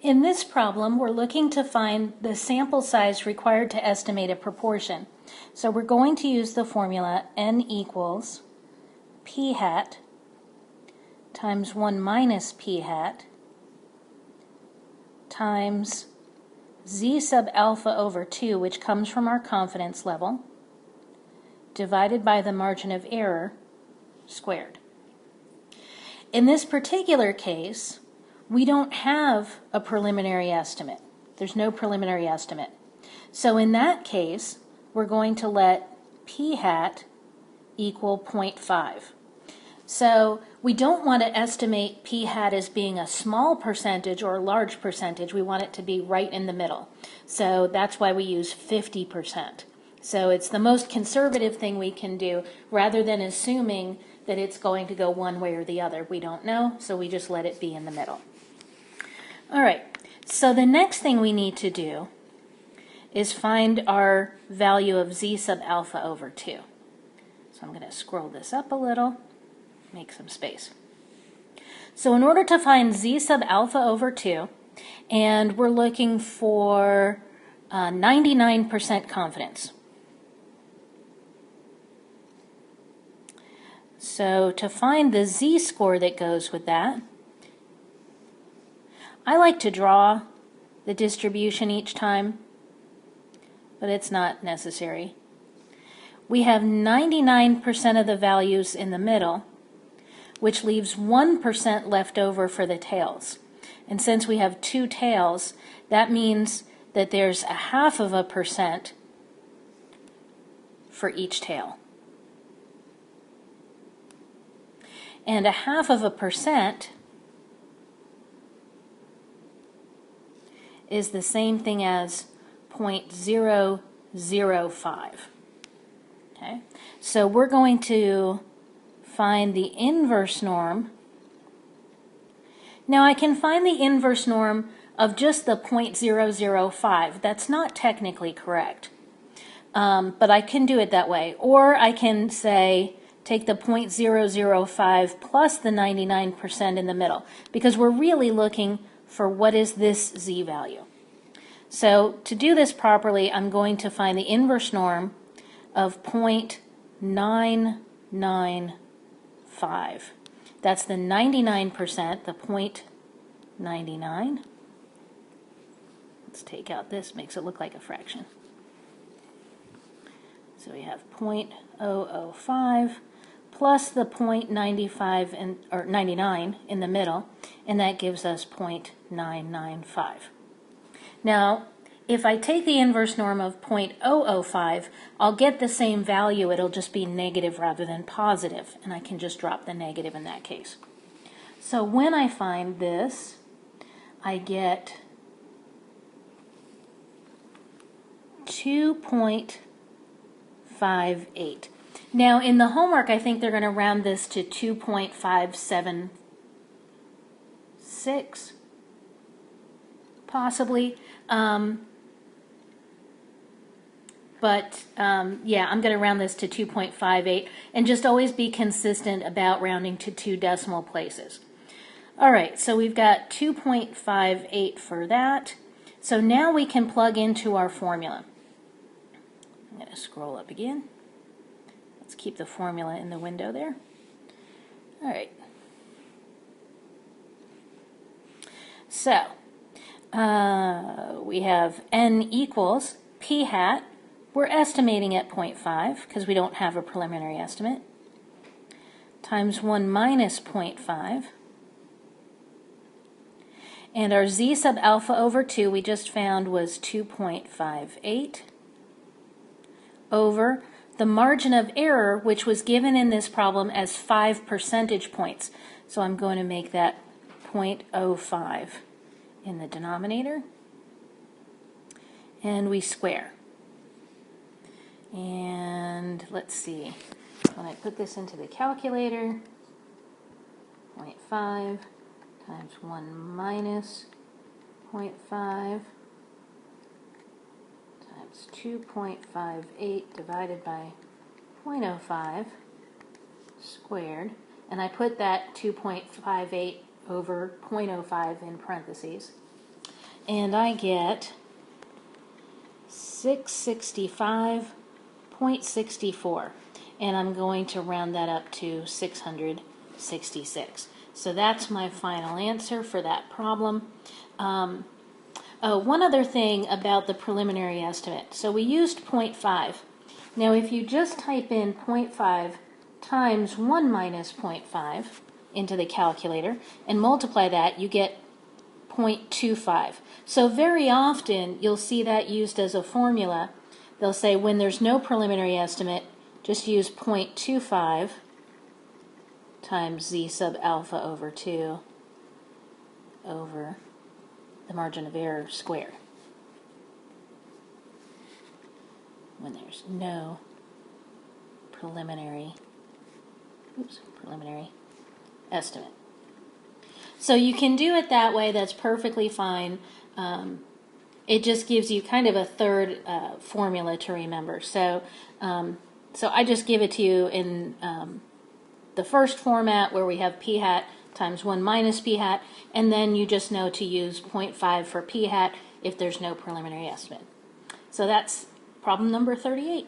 In this problem, we're looking to find the sample size required to estimate a proportion. So we're going to use the formula n equals p hat times 1 minus p hat times z sub alpha over 2, which comes from our confidence level, divided by the margin of error squared. In this particular case, we don't have a preliminary estimate. There's no preliminary estimate. So in that case, we're going to let p hat equal 0.5. So we don't want to estimate p hat as being a small percentage or a large percentage. We want it to be right in the middle. So that's why we use 50%. So it's the most conservative thing we can do rather than assuming that it's going to go one way or the other. We don't know, so we just let it be in the middle. All right, so the next thing we need to do is find our value of z sub alpha over 2. So I'm going to scroll this up a little, make some space. So in order to find z sub alpha over 2, and we're looking for 99% confidence. So to find the z-score that goes with that, I like to draw the distribution each time, but it's not necessary. We have 99% of the values in the middle, which leaves 1% left over for the tails. And since we have 2 tails, that means that there's 0.5% for each tail. And 0.5% is the same thing as 0.005. Okay, so we're going to find the inverse norm. Now I can find the inverse norm of just the 0.005. That's not technically correct, but I can do it that way. Or I can say, take the 0.005 plus the 99% in the middle, because we're really looking for what is this z value. So to do this properly, I'm going to find the inverse norm of 0.995. That's the 99%, the 0.99. Let's take out this, makes it look like a fraction. So we have 0.005 plus the 0.95 or 99 in the middle, and that gives us 0.995. Now, if I take the inverse norm of 0.005, I'll get the same value. It'll just be negative rather than positive, and I can just drop the negative in that case. So when I find this, I get 2.58. Now, in the homework, I think they're going to round this to 2.576, possibly. Yeah, I'm going to round this to 2.58 and just always be consistent about rounding to 2 decimal places. All right, so we've got 2.58 for that. So now we can plug into our formula. I'm going to scroll up again. Let's keep the formula in the window there. All right. So we have n equals p hat. We're estimating at 0.5 because we don't have a preliminary estimate, times 1 minus 0.5. And our z sub alpha over 2 we just found was 2.58 over the margin of error, which was given in this problem as 5 percentage points. So I'm going to make that 0.05 in the denominator. And we square. And let's see, when I put this into the calculator, 0.5 times 1 minus 0.5 times 2.58 divided by 0.05 squared, and I put that 2.58 over 0.05 in parentheses. and I get 665.64. And I'm going to round that up to 666. So that's my final answer for that problem. One other thing about the preliminary estimate. So we used 0.5. Now if you just type in 0.5 times 1 minus 0.5 into the calculator and multiply that, you get 0.25. So very often you'll see that used as a formula. They'll say when there's no preliminary estimate, just use 0.25 times z sub alpha over 2 over the margin of error squared. When there's no preliminary estimate. So you can do it that way, that's perfectly fine. It just gives you kind of a third formula to remember. So I just give it to you in the first format where we have p hat times 1 minus p hat, and then you just know to use 0.5 for p hat if there's no preliminary estimate. So that's problem number 38.